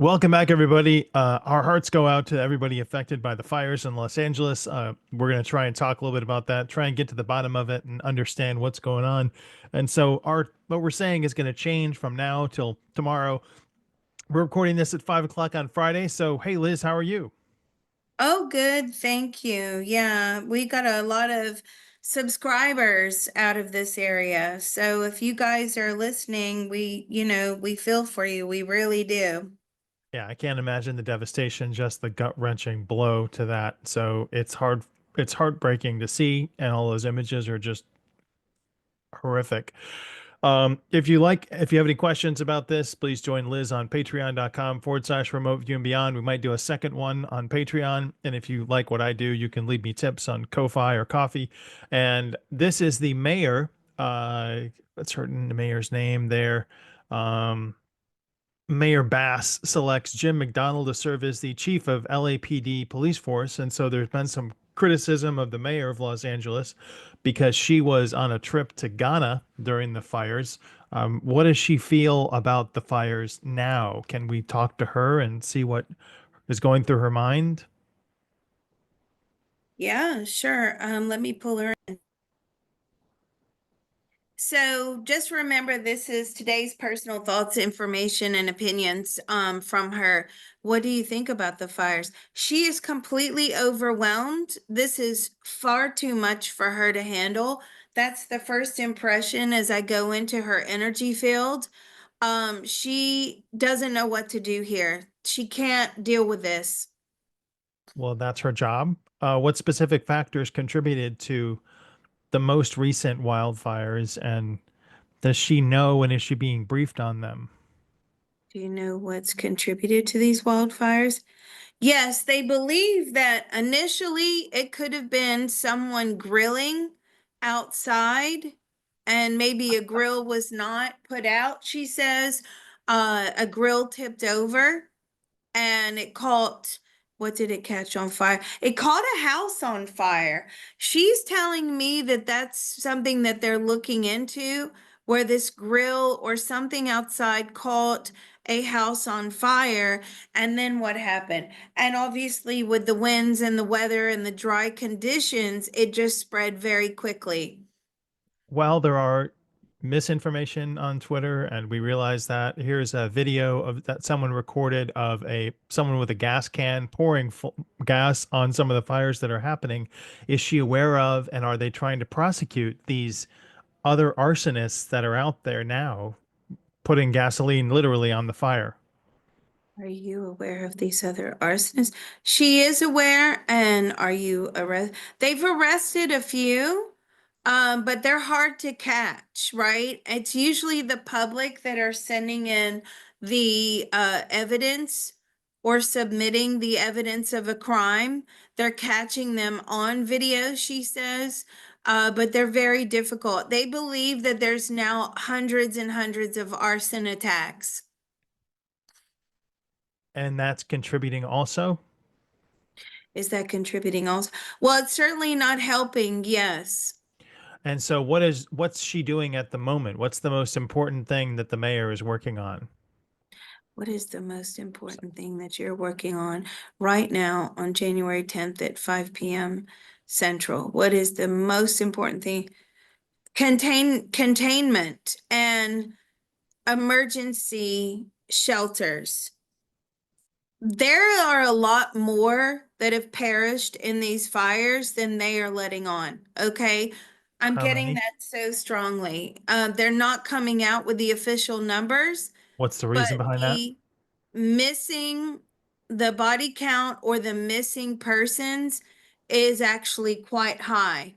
Welcome back, everybody. Our hearts go out to everybody affected by the fires in Los Angeles. We're going to try and talk a little bit about that, try and get to the bottom of it and understand what's going on. And so, our what we're saying is going to change from now till tomorrow. We're recording this at 5 o'clock on Friday. So, hey, Liz, how are you? Oh, good. Thank you. Yeah, we got a lot of subscribers out of this area. So if you guys are listening, we feel for you. We really do. Yeah, I can't imagine the devastation, just the gut-wrenching blow to that. So it's hard, it's heartbreaking to see, and all those images are just horrific. If you have any questions about this, please join Liz on patreon.com/remote view and beyond. We might do a second one on Patreon. And if you like what I do, you can leave me tips on Ko-Fi or coffee. And this is the mayor, what's her the mayor's name there? Um, Mayor Bass selects Jim McDonald to serve as the chief of LAPD police force. And so there's been some criticism of the mayor of Los Angeles because she was on a trip to Ghana during the fires. What does she feel about the fires now? Can we talk to her and see what is going through her mind? Yeah, sure. Let me pull her. So just remember, this is today's personal thoughts, information, and opinions from her. What do you think about the fires? She is completely overwhelmed. This is far too much for her to handle. That's the first impression as I go into her energy field. She doesn't know what to do here. She can't deal with this. Well, that's her job. What specific factors contributed to the most recent wildfires, and does she know and is she being briefed on them? Do you know what's contributed to these wildfires? Yes, they believe that initially it could have been someone grilling outside, and maybe a grill was not put out, she says. A grill tipped over and it caught, what did it catch on fire? It caught a house on fire. She's telling me that that's something that they're looking into, where this grill or something outside caught a house on fire. And then what happened? And obviously, with the winds and the weather and the dry conditions, it just spread very quickly. While there are misinformation on Twitter, and we realize that here's a video of that someone recorded of a someone with a gas can pouring gas on some of the fires that are happening. Is she aware of, and are they trying to prosecute these other arsonists that are out there now putting gasoline literally on the fire? Are you aware of these other arsonists? She is aware, and are you arrest? They've arrested a few, but they're hard to catch, right? It's usually the public that are sending in the evidence or submitting the evidence of a crime. They're catching them on video, she says, but they're very difficult. They believe that there's now hundreds and hundreds of arson attacks. And that's contributing also. Is that contributing also? Well, it's certainly not helping, yes. And so what's she doing at the moment? What's the most important thing that the mayor is working on? What is the most important thing that you're working on right now on January 10th at 5 p.m. Central? What is the most important thing? Containment and emergency shelters. There are a lot more that have perished in these fires than they are letting on. Okay. I'm How getting many? that so strongly. They're not coming out with the official numbers, What's the reason but behind that? missing, the body count or the missing persons is actually quite high.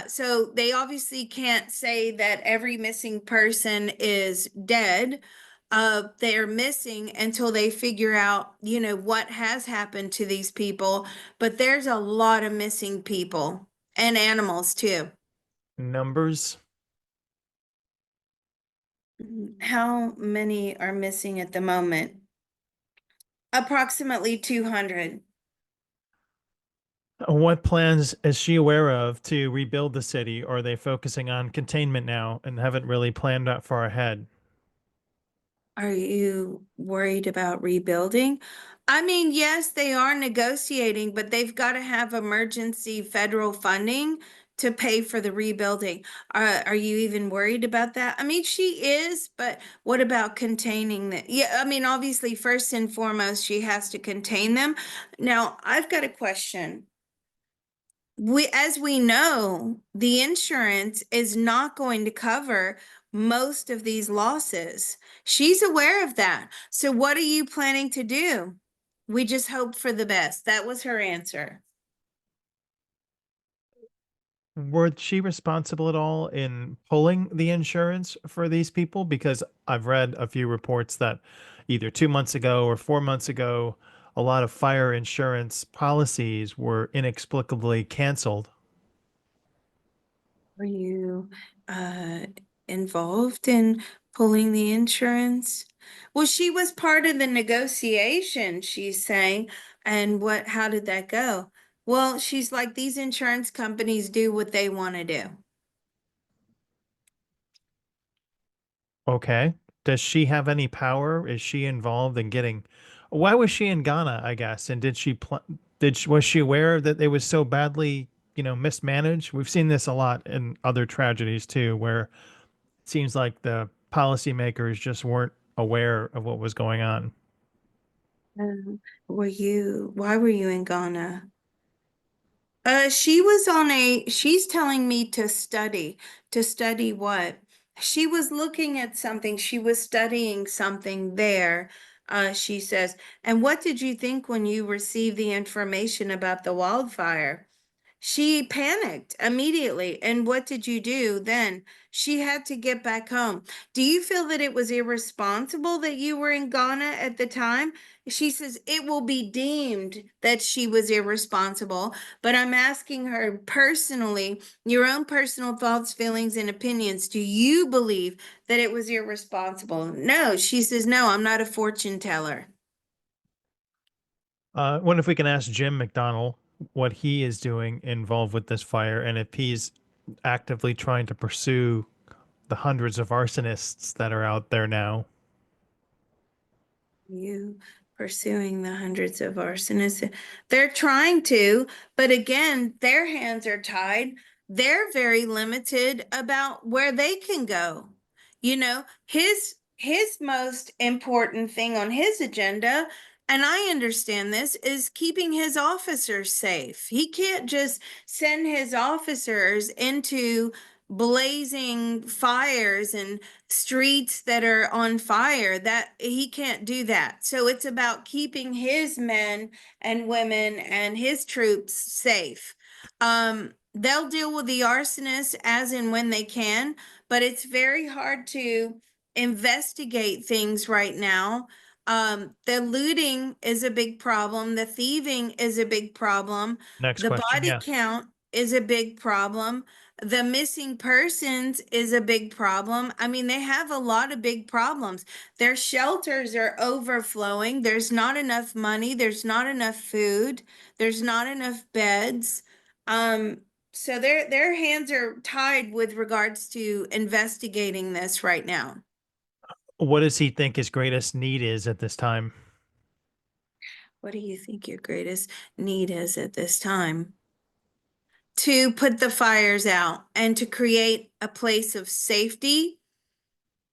So they obviously can't say that every missing person is dead. They're missing until they figure out, what has happened to these people. But there's a lot of missing people and animals too. Numbers? How many are missing at the moment? Approximately 200. What plans is she aware of to rebuild the city, or are they focusing on containment now and haven't really planned that far ahead? Are you worried about rebuilding? I mean, yes, they are negotiating, but they've got to have emergency federal funding to pay for the rebuilding. Are you even worried about that? I mean, she is, but what about containing the, yeah, I mean, obviously, first and foremost, she has to contain them. Now, I've got a question. As we know, the insurance is not going to cover most of these losses. She's aware of that. So what are you planning to do? We just hope for the best. That was her answer. Was she responsible at all in pulling the insurance for these people? Because I've read a few reports that either 2 months ago or 4 months ago, a lot of fire insurance policies were inexplicably canceled. Were you uh involved in pulling the insurance? Well, she was part of the negotiation, she's saying. And how did that go? Well, she's like, these insurance companies do what they want to do. Okay. Does she have any power? Is she involved in getting? Why was she in Ghana, I guess? And was she aware that it was so badly, mismanaged? We've seen this a lot in other tragedies too, where it seems like the policymakers just weren't aware of what was going on. Why were you in Ghana? She's telling me to study. To study what? She was looking at something. She was studying something there. She says, and what did you think when you received the information about the wildfire? She panicked immediately. And what did you do then? She had to get back home. Do you feel that it was irresponsible that you were in Ghana at the time? She says it will be deemed that she was irresponsible, but I'm asking her personally, your own personal thoughts, feelings, and opinions. Do you believe that it was irresponsible? No, she says, no, I'm not a fortune teller. Wonder if we can ask Jim McDonnell what he is doing involved with this fire and if he's actively trying to pursue the hundreds of arsonists that are out there now. You pursuing the hundreds of arsonists. They're trying to, but again, their hands are tied. They're very limited about where they can go. His most important thing on his agenda, and I understand this, is keeping his officers safe. He can't just send his officers into blazing fires and streets that are on fire. That he can't do that. So it's about keeping his men and women and his troops safe. They'll deal with the arsonists as and when they can, but it's very hard to investigate things right now. The looting is a big problem. The thieving is a big problem. Next The question. body Yeah. count is a big problem. The missing persons is a big problem. I mean, they have a lot of big problems. Their shelters are overflowing. There's not enough money. There's not enough food. There's not enough beds. Um, so their hands are tied with regards to investigating this right now. What does he think his greatest need is at this time? What do you think your greatest need is at this time? To put the fires out and to create a place of safety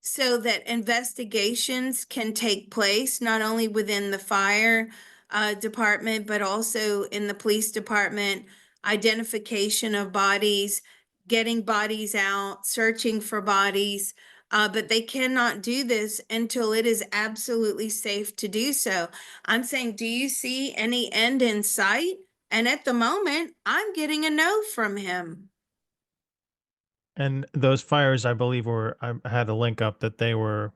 so that investigations can take place, not only within the fire department, but also in the police department, identification of bodies, getting bodies out, searching for bodies. But they cannot do this until it is absolutely safe to do so. I'm saying, do you see any end in sight? And at the moment, I'm getting a no from him. And those fires, I believe, I had a link up that they were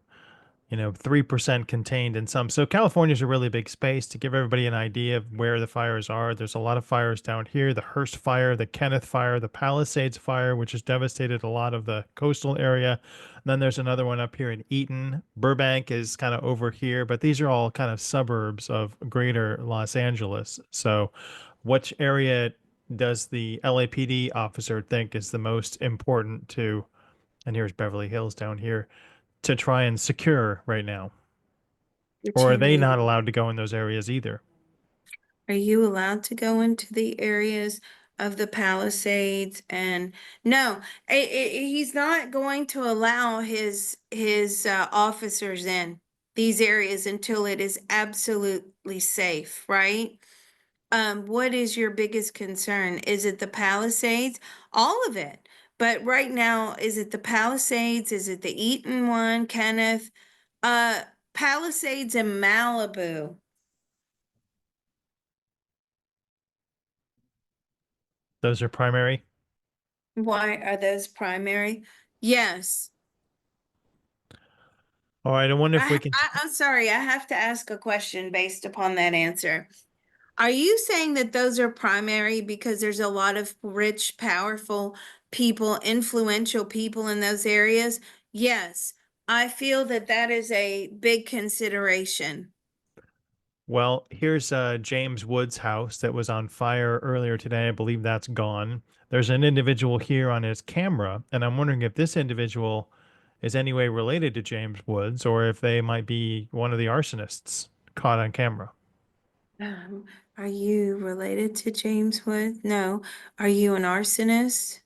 3% contained in some. So California is a really big space. To give everybody an idea of where the fires are, there's a lot of fires down here: the Hearst fire, the Kenneth fire, the Palisades fire, which has devastated a lot of the coastal area. And then there's another one up here in Eaton. Burbank is kind of over here, but these are all kind of suburbs of greater Los Angeles. So which area does the LAPD officer think is the most important to? And here's Beverly Hills down here, to try and secure right now? What Or are you they mean? not allowed to go in those areas either? Are you allowed to go into the areas of the Palisades? And no, he's not going to allow his officers in these areas until it is absolutely safe, right? What is your biggest concern? Is it the Palisades? All of it. But right now, is it the Palisades? Is it the Eaton one, Kenneth? Uh, Palisades and Malibu. Those are primary. Why are those primary? Yes. All right, I wonder if we can. I'm sorry, I have to ask a question based upon that answer. Are you saying that those are primary because there's a lot of rich, powerful people, influential people in those areas? Yes, I feel that that is a big consideration. Well, here's James Wood's house that was on fire earlier today. I believe that's gone. There's an individual here on his camera, and I'm wondering if this individual is any way related to James Woods or if they might be one of the arsonists caught on camera. Um, are you related to James Wood? No. Are you an arsonist?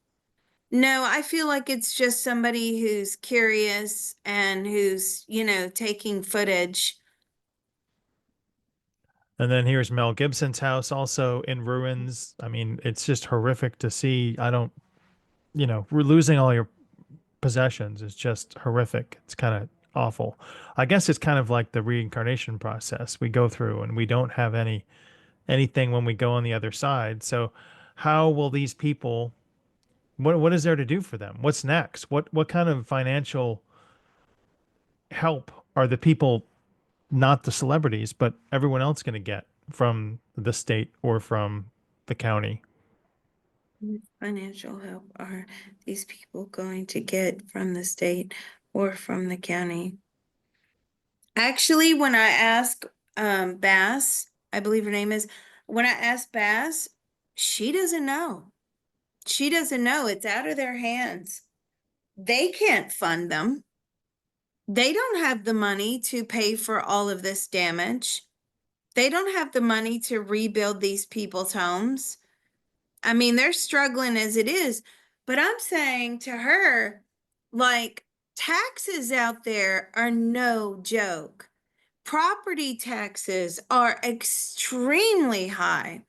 No, I feel like it's just somebody who's curious and who's, taking footage. And then here's Mel Gibson's house also in ruins. I mean, it's just horrific to see. I don't, we're losing all your possessions is just horrific. It's kind of awful. I guess it's kind of like the reincarnation process we go through and we don't have anything when we go on the other side. So how will these people what is there to do for them? What's next? What kind of financial help are the people, not the celebrities, but everyone else going to get from the state or from the county? Financial help are these people going to get from the state or from the county? Actually, when I ask Bass, I believe her name is, when I ask Bass, she doesn't know. She doesn't know. It's out of their hands. They can't fund them. They don't have the money to pay for all of this damage. They don't have the money to rebuild these people's homes. I mean, they're struggling as it is. But I'm saying to her, like, taxes out there are no joke. Property taxes are extremely high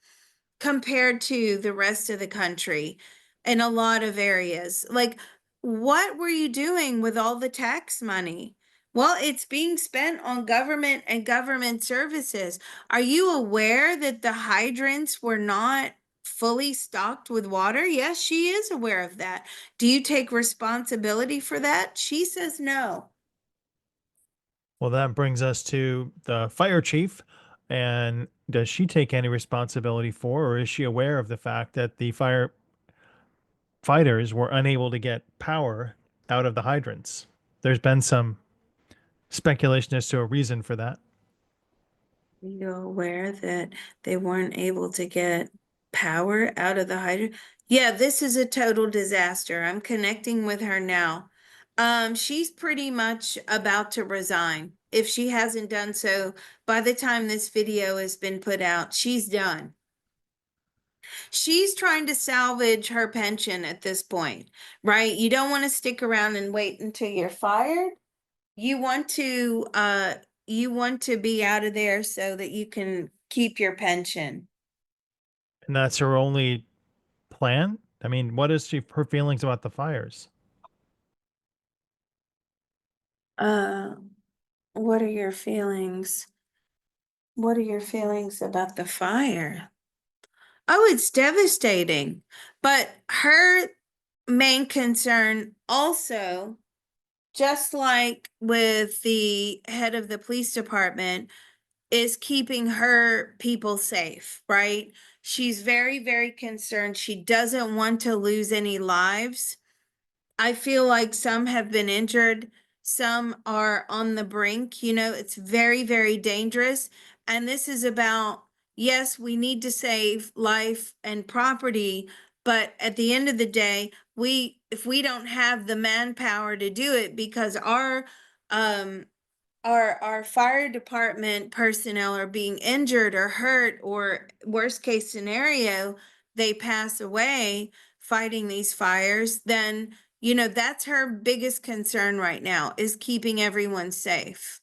compared to the rest of the country in a lot of areas. Like, what were you doing with all the tax money? Well, it's being spent on government and government services. Are you aware that the hydrants were not fully stocked with water? Yes, she is aware of that. Do you take responsibility for that? She says no. Well, that brings us to the fire chief. And does she take any responsibility for, or is she aware of the fact that the firefighters were unable to get power out of the hydrants? There's been some speculation as to a reason for that. You're aware that they weren't able to get power out of the hydrant? Yeah, this is a total disaster. I'm connecting with her now. She's pretty much about to resign. If she hasn't done so, by the time this video has been put out, she's done. She's trying to salvage her pension at this point, right? You don't want to stick around and wait until you're fired. You want to be out of there so that you can keep your pension. And that's her only plan? I mean, what is her feelings about the fires? Uh, what are your feelings? What are your feelings about the fire? Oh, it's devastating. But her main concern also, just like with the head of the police department, is keeping her people safe, right? She's very, very concerned. She doesn't want to lose any lives. I feel like some have been injured, some are on the brink. It's very, very dangerous. And this is about, yes, we need to save life and property, but at the end of the day, if we don't have the manpower to do it because our um, our fire department personnel are being injured or hurt, or worst case scenario, they pass away fighting these fires, then, that's her biggest concern right now is keeping everyone safe.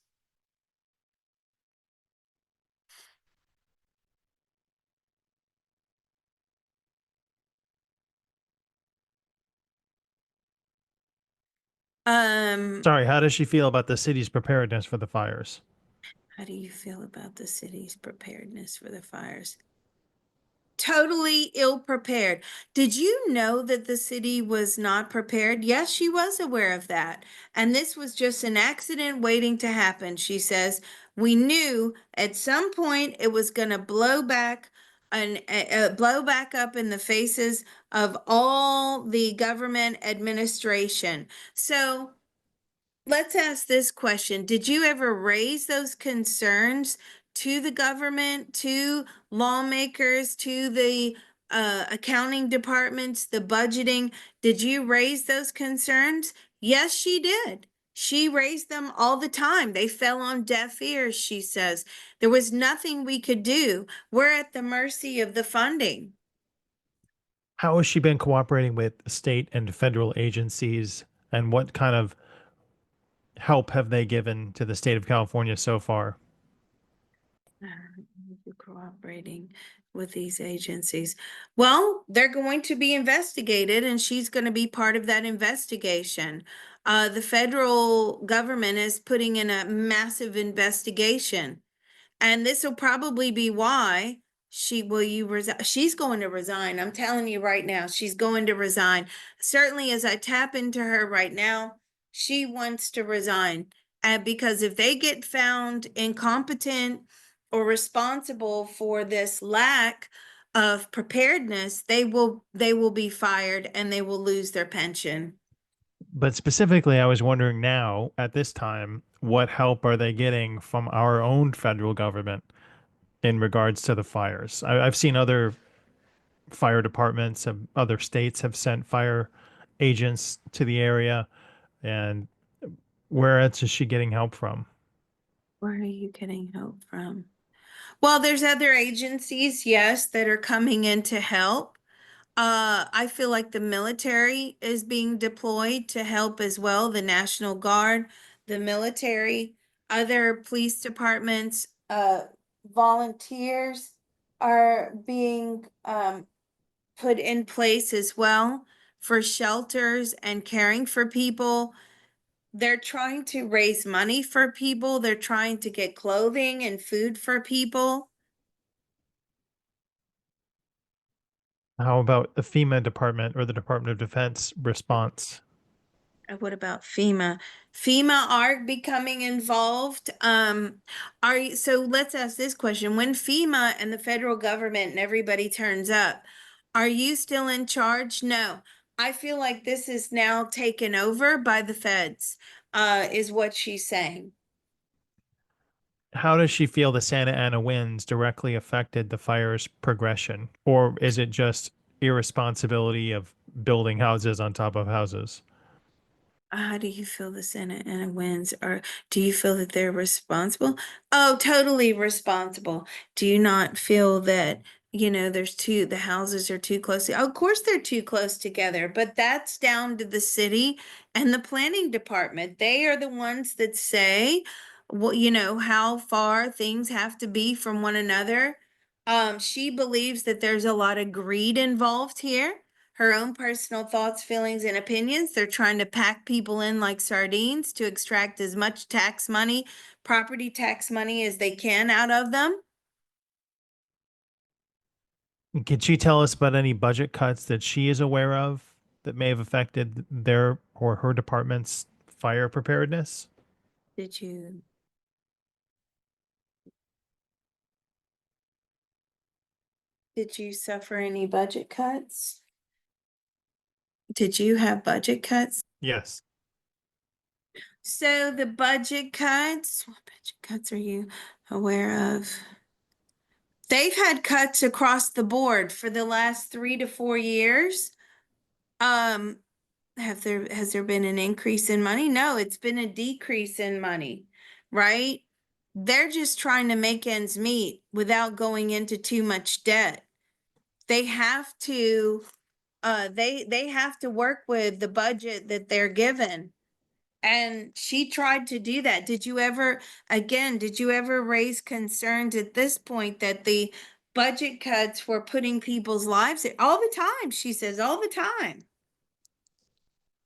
Um, Sorry, how does she feel about the city's preparedness for the fires? how do you feel about the city's preparedness for the fires? Totally ill prepared. Did you know that the city was not prepared? Yes, she was aware of that. And this was just an accident waiting to happen. She says, we knew at some point it was going to blow back and blow back up in the faces of all the government administration. So let's ask this question. Did you ever raise those concerns to the government, to lawmakers, to the accounting departments, the budgeting? Did you raise those concerns? Yes, she did. She raised them all the time. They fell on deaf ears, she says. There was nothing we could do. We're at the mercy of the funding. How has she been cooperating with state and federal agencies, and what kind of help have they given to the state of California so far? Cooperating with these agencies. Well, they're going to be investigated, and she's going to be part of that investigation. The federal government is putting in a massive investigation. And this will probably be why she's going to resign. I'm telling you right now, she's going to resign. Certainly, as I tap into her right now, she wants to resign. Because if they get found incompetent or responsible for this lack of preparedness, they will be fired and they will lose their pension. But specifically, I was wondering now, at this time, what help are they getting from our own federal government in regards to the fires? I've seen other fire departments of other states have sent fire agents to the area, and where else is she getting help from? Where are you getting help from? Well, there's other agencies, yes, that are coming in to help. I feel like the military is being deployed to help as well, the National Guard, the military, other police departments, volunteers are being put in place as well for shelters and caring for people. They're trying to raise money for people. They're trying to get clothing and food for people. How about the FEMA department or the Department of Defense response? What about FEMA? FEMA are becoming involved. So let's ask this question. When FEMA and the federal government and everybody turns up, are you still in charge? No. I feel like this is now taken over by the feds, is what she's saying. How does she feel the Santa Ana winds directly affected the fire's progression? Or is it just irresponsibility of building houses on top of houses? How do you feel the Senate and it wins? Or do you feel that they're responsible? Oh, totally responsible. Do you not feel that, the houses are too close? Of course, they're too close together, but that's down to the city and the planning department. They are the ones that say, well, how far things have to be from one another. She believes that there's a lot of greed involved here, her own personal thoughts, feelings, and opinions. They're trying to pack people in like sardines to extract as much tax money, property tax money, as they can out of them. Can she tell us about any budget cuts that she is aware of that may have affected their or her department's fire preparedness? Did you did you suffer any budget cuts? Did you have budget cuts? Yes. So the budget cuts, what budget cuts are you aware of? They've had cuts across the board for the last 3 to 4 years. Um, Has there been an increase in money? No, it's been a decrease in money, right? They're just trying to make ends meet without going into too much debt. They have to they have to work with the budget that they're given. And she tried to do that. Did you ever raise concerns at this point that the budget cuts were putting people's lives all the time? She says all the time.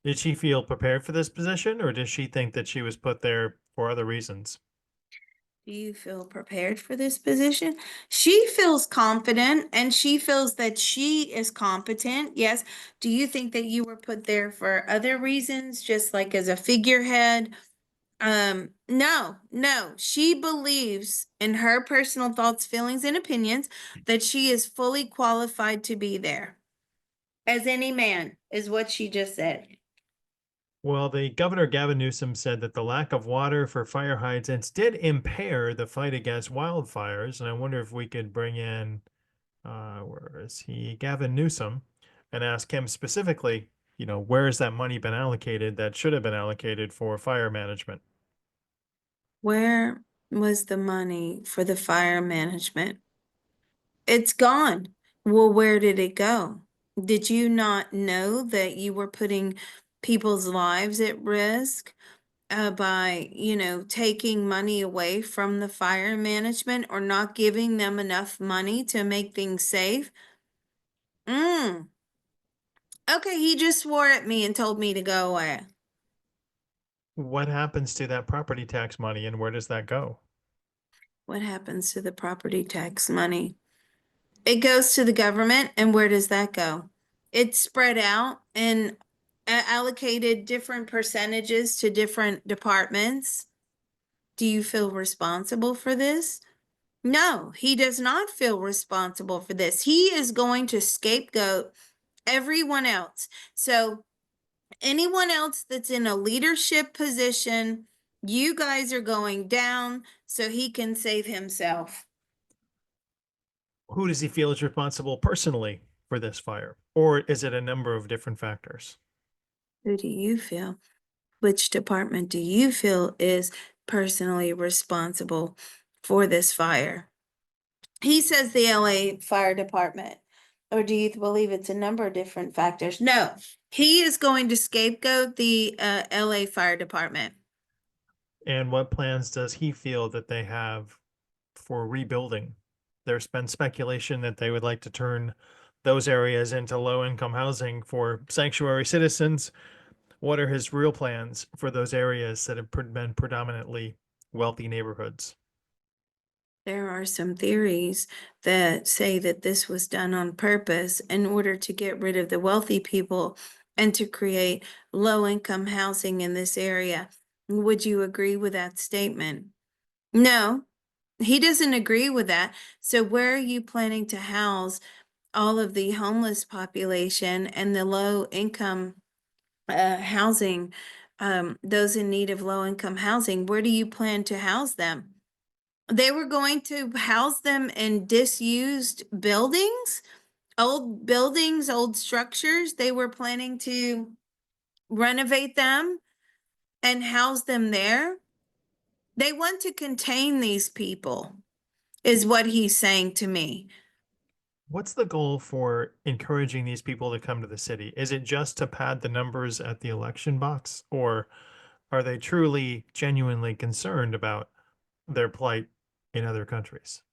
Did she feel prepared for this position, or does she think that she was put there for other reasons? Do you feel prepared for this position? She feels confident and she feels that she is competent. Yes. Do you think that you were put there for other reasons, just like as a figurehead? No, no. She believes in her personal thoughts, feelings, and opinions that she is fully qualified to be there. As any man, is what she just said. Well, the governor Gavin Newsom said that the lack of water for fire hydrants did impair the fight against wildfires, and I wonder if we could bring in where is he? Gavin Newsom, and ask him specifically, where has that money been allocated that should have been allocated for fire management? Where was the money for the fire management? It's gone. Well, where did it go? Did you not know that you were putting people's lives at risk by, taking money away from the fire management or not giving them enough money to make things safe? Mm. Okay, he just swore at me and told me to go away. What happens to that property tax money and where does that go? What happens to the property tax money? It goes to the government, and where does that go? It's spread out and allocated different percentages to different departments. Do you feel responsible for this? No, he does not feel responsible for this. He is going to scapegoat everyone else. So, anyone else that's in a leadership position, you guys are going down so he can save himself. Who does he feel is responsible personally for this fire? Or is it a number of different factors? Who do you feel? Which department do you feel is personally responsible for this fire? He says the LA Fire Department. Or do you believe it's a number of different factors? No, he is going to scapegoat the LA Fire Department. And what plans does he feel that they have for rebuilding? There's been speculation that they would like to turn those areas into low income housing for sanctuary citizens. What are his real plans for those areas that have been predominantly wealthy neighborhoods? There are some theories that say that this was done on purpose in order to get rid of the wealthy people and to create low income housing in this area. Would you agree with that statement? No, he doesn't agree with that. So where are you planning to house all of the homeless population and the low income housing, those in need of low income housing? Where do you plan to house them? They were going to house them in disused buildings, old structures. They were planning to renovate them and house them there. They want to contain these people, is what he's saying to me. What's the goal for encouraging these people to come to the city? Is it just to pad the numbers at the election box, or are they truly, genuinely concerned about their plight in other countries?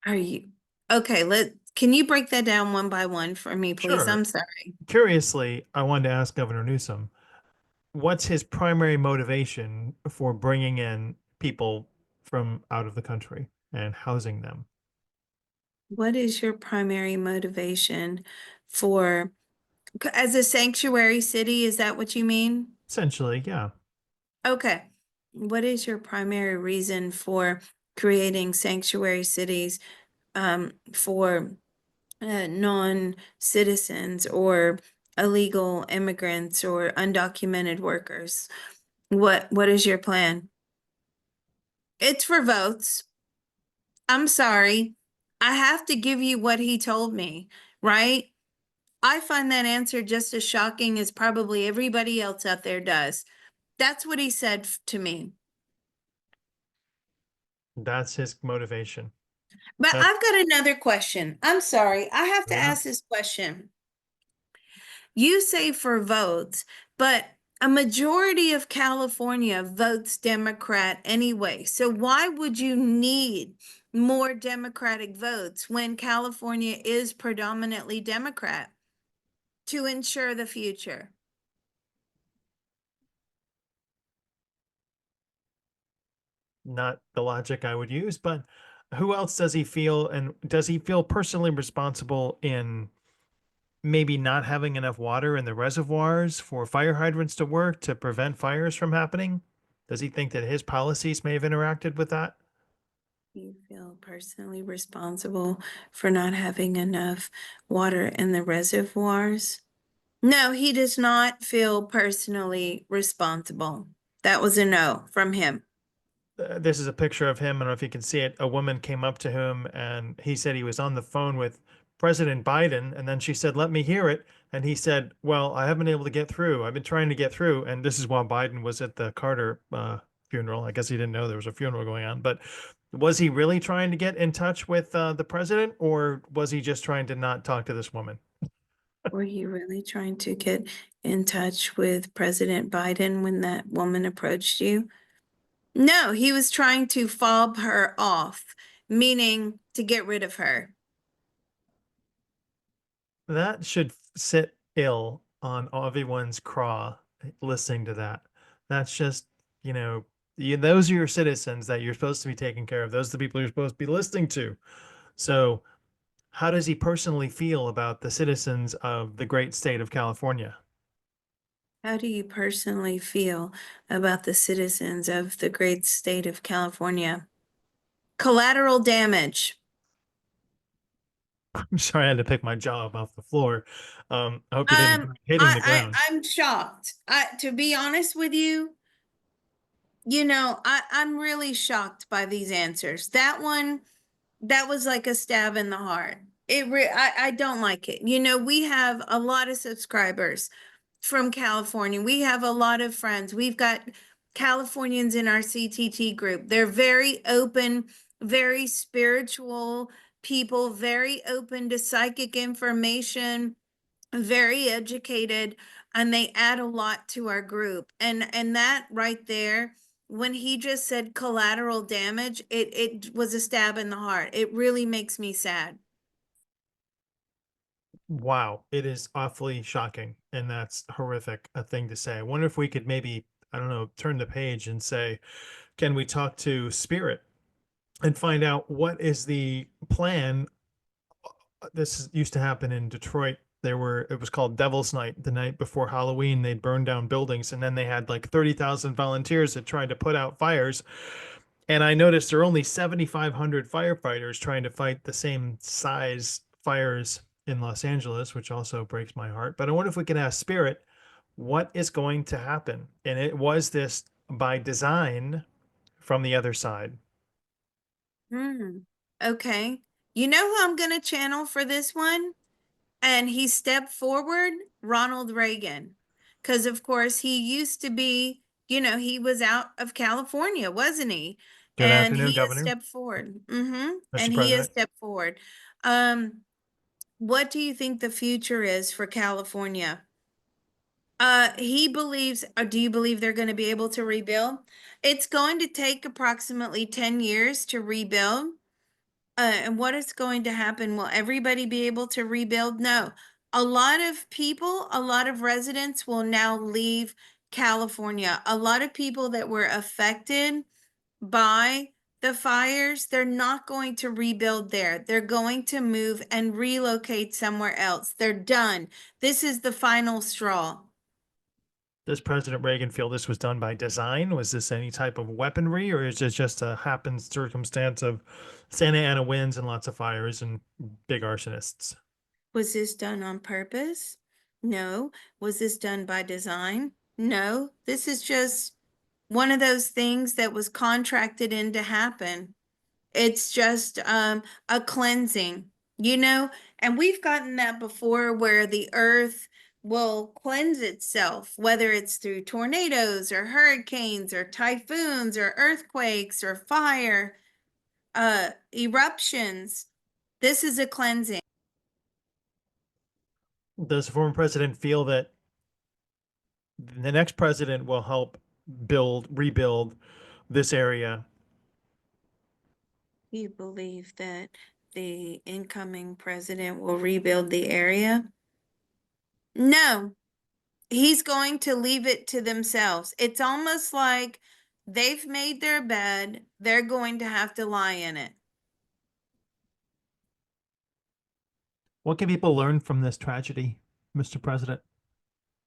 Are you okay? Can you break that down one by one for me, please? Sure. I'm sorry. Curiously, I wanted to ask Governor Newsom, what's his primary motivation for bringing in people from out of the country and housing them? What is your primary motivation for, as a sanctuary city? Is that what you mean? Essentially, yeah. Okay. What is your primary reason for creating sanctuary cities for non-citizens or illegal immigrants or undocumented workers? What is your plan? It's for votes. I'm sorry. I have to give you what he told me, right? I find that answer just as shocking as probably everybody else out there does. That's what he said to me. That's his motivation. But That's I've got another question. I'm sorry. I have to fair enough. ask this question. You say for votes, but a majority of California votes Democrat anyway. So why would you need more Democratic votes when California is predominantly Democrat to ensure the future? Not the logic I would use, but who else does he feel, and does he feel personally responsible in maybe not having enough water in the reservoirs for fire hydrants to work to prevent fires from happening? Does he think that his policies may have interacted with that? You feel personally responsible for not having enough water in the reservoirs? No, he does not feel personally responsible. That was a no from him. This is a picture of him. I don't know if you can see it. A woman came up to him and he said he was on the phone with President Biden. And then she said, "Let me hear it." And he said, "Well, I haven't been able to get through. I've been trying to get through." And this is while Biden was at the Carter funeral. I guess he didn't know there was a funeral going on. But was he really trying to get in touch with the president, or was he just trying to not talk to this woman? Were you really trying to get in touch with President Biden when that woman approached you? No, he was trying to fob her off, meaning to get rid of her. That should sit ill on everyone's craw listening to that. That's just, you know, those are your citizens that you're supposed to be taking care of. Those are the people you're supposed to be listening to. So, how does he personally feel about the citizens of the great state of California? How do you personally feel about the citizens of the great state of California? Collateral damage. I'm sorry I had to pick my jaw up off the floor. I hope you didn't mind hitting the ground. I'm shocked. To be honest with you, I'm really shocked by these answers. That one, that was like a stab in the heart. I don't like it. We have a lot of subscribers from California. We have a lot of friends. We've got Californians in our CTT group. They're very open, very spiritual people, very open to psychic information, very educated, and they add a lot to our group. And that right there, when he just said collateral damage, it was a stab in the heart. It really makes me sad. Wow, it is awfully shocking, and that's horrific a thing to say. I wonder if we could maybe, I don't know, turn the page and say, can we talk to Spirit and find out what is the plan? This used to happen in Detroit. It was called Devil's Night. The night before Halloween, they'd burn down buildings, and then they had like 30,000 volunteers that tried to put out fires. And I noticed there are only 7,500 firefighters trying to fight the same size fires in Los Angeles, which also breaks my heart. But I wonder if we can ask Spirit what is going to happen. And it was this by design from the other side. Hmm. Okay. You know who I'm going to channel for this one? And he stepped forward, Ronald Reagan. Because, of course, he used to be, he was out of California, wasn't he? Good And afternoon, he has Governor, stepped forward. Mr. And he has President. stepped forward. Um, what do you think the future is for California? He believes, or do you believe they're going to be able to rebuild? It's going to take approximately 10 years to rebuild. And what is going to happen? Will everybody be able to rebuild? No. A lot of people, a lot of residents will now leave California. A lot of people that were affected by the fires, they're not going to rebuild there. They're going to move and relocate somewhere else. They're done. This is the final straw. Does President Reagan feel this was done by design? Was this any type of weaponry, or is it just a happened circumstance of Santa Ana winds and lots of fires and big arsonists? Was this done on purpose? No. Was this done by design? No. This is just one of those things that was contracted in to happen. It's just a cleansing. You know, And we've gotten that before where the earth will cleanse itself, whether it's through tornadoes or hurricanes or typhoons or earthquakes or fire, eruptions. This is a cleansing. Does the former president feel that the next president will help rebuild this area? You believe that the incoming president will rebuild the area? No, he's going to leave it to themselves. It's almost like they've made their bed, they're going to have to lie in it. What can people learn from this tragedy, Mr. President?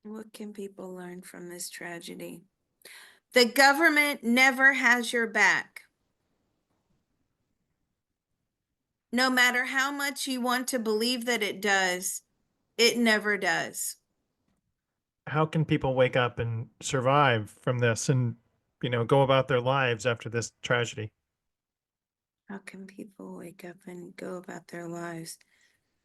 What can people learn from this tragedy? The government never has your back. No matter how much you want to believe that it does, it never does. How can people wake up and survive from this and, go about their lives after this tragedy? How can people wake up and go about their lives?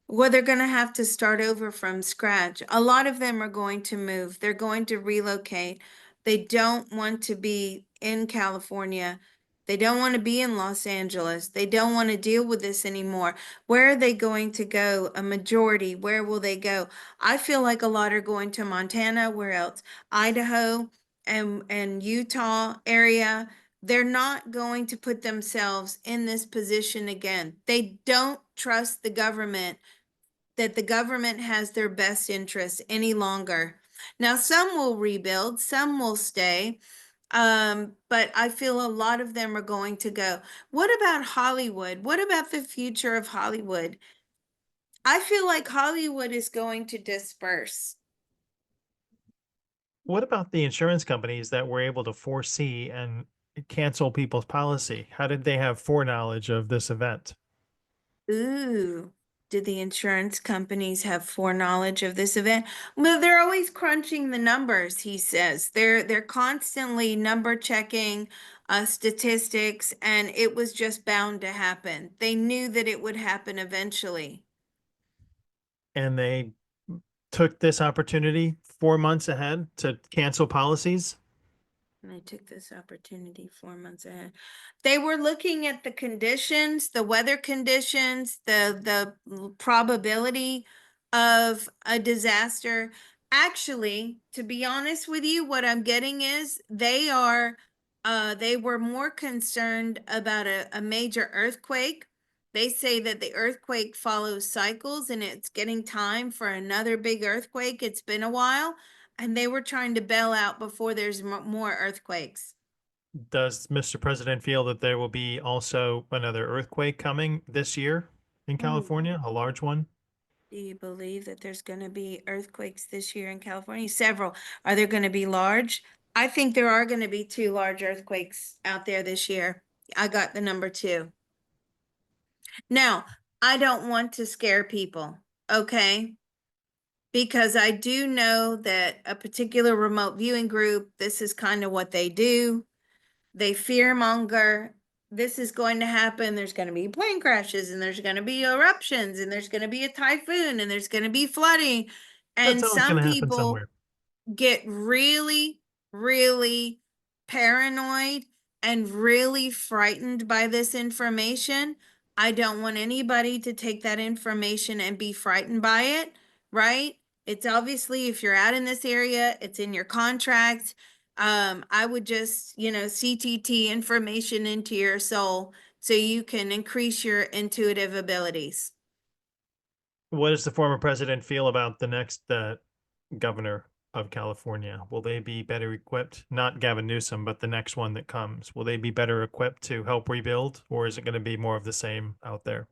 Well, they're going to have to start over from scratch. A lot of them are going to move. They're going to relocate. They don't want to be in California. They don't want to be in Los Angeles. They don't want to deal with this anymore. Where are they going to go? A majority. Where will they go? I feel like a lot are going to Montana. Where else? Idaho and Utah area. They're not going to put themselves in this position again. They don't trust the government, that the government has their best interests any longer. Now, some will rebuild, some will stay, but I feel a lot of them are going to go. What about Hollywood? What about the future of Hollywood? I feel like Hollywood is going to disperse. What about the insurance companies that were able to foresee and cancel people's policy? How did they have foreknowledge of this event? Ooh, did the insurance companies have foreknowledge of this event? Well, they're always crunching the numbers, he says. They're constantly number checking statistics, and it was just bound to happen. They knew that it would happen eventually. And they took this opportunity 4 months ahead to cancel policies. And I took this opportunity 4 months ahead. They were looking at the conditions, the weather conditions, the probability of a disaster. Actually, to be honest with you, what I'm getting is they were more concerned about a major earthquake. They say that the earthquake follows cycles and it's getting time for another big earthquake. It's been a while and they were trying to bail out before there's more earthquakes. Does Mr. President feel that there will be also another earthquake coming this year in Ooh. California, a large one? Do you believe that there's going to be earthquakes this year in California? Several. Are there going to be large? I think there are going to be 2 large earthquakes out there this year. I got the number 2. Now, I don't want to scare people, okay? Because I do know that a particular remote viewing group, this is kind of what they do. They fear monger. This is going to happen. There's going to be plane crashes and there's going to be eruptions and there's going to be a typhoon and there's going to be flooding. That's And always going some to happen people somewhere. get really, really paranoid and really frightened by this information. I don't want anybody to take that information and be frightened by it, right? It's obviously, if you're out in this area, it's in your contract. I would just, CTT information into your soul so you can increase your intuitive abilities. What does the former president feel about the next governor of California? Will they be better equipped? Not Gavin Newsom, but the next one that comes. Will they be better equipped to help rebuild, or is it going to be more of the same out there?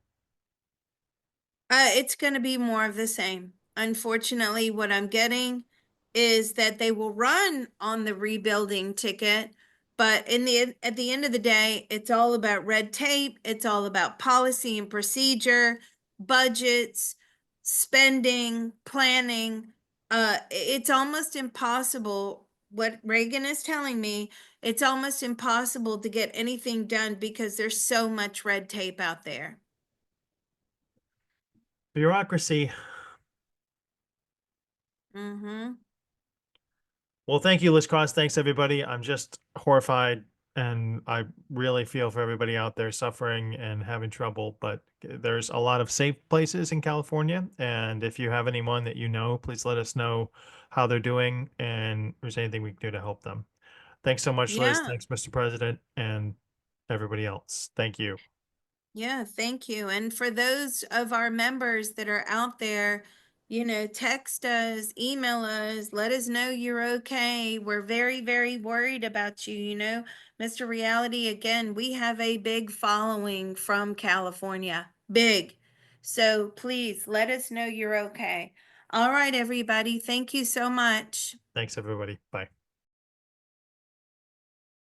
It's going to be more of the same. Unfortunately, what I'm getting is that they will run on the rebuilding ticket, but at the end of the day, it's all about red tape, it's all about policy and procedure, budgets, spending, planning. It's almost impossible. What Reagan is telling me, it's almost impossible to get anything done because there's so much red tape out there. Bureaucracy. Mm-hmm. Well, thank you, Liz Cross. Thanks, everybody. I'm just horrified, and I really feel for everybody out there suffering and having trouble. But there's a lot of safe places in California, and if you have anyone that you know, please let us know how they're doing and if there's anything we can do to help them. Thanks so much, Liz. Yeah. Thanks, Mr. President, and everybody else. Thank you. Yeah, thank you. And for those of our members that are out there, text us, email us, let us know you're okay. We're very, very worried about you. Mr. Reality, again, we have a big following from California. Big. So please let us know you're okay. All right, everybody. Thank you so much. Thanks, everybody. Bye.